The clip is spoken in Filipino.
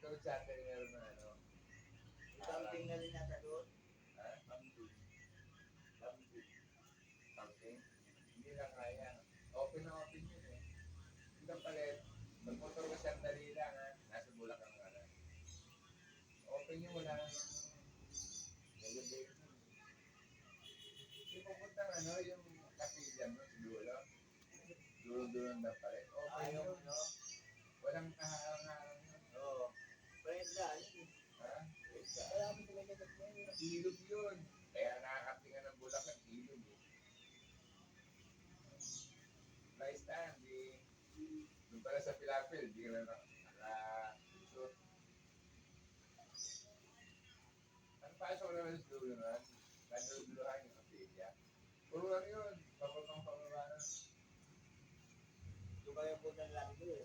doon sa atin meron na ano. Camping na rin nata doon. Ha? Camping. Camping. Something. Hindi lang kaya. Open na open yun eh. Hindi lang pala, magmotor ka sandali lang ha. Nasa Bulacan ka na. Open yun, wala nang maganda yun. Yung pupuntang ano, yung kapilya mo, siguro. Dulo-dulo na pala. Open Ayaw yun. mo, no? Walang kaharang-harang yun. Oo. Friend na. Ha? Kaya mo sila nagkat mo. Ilog yun. Kaya nakakatingan ng Bulacan, ilog eh. Nice time, di. Doon pala sa Pilapil, di ka na naka-resort. Ang pasok naman sa dulo nun, nanduduluhan yung kapilya. Puro ano yun, papapang pababa na. Doon kayo punta lang doon.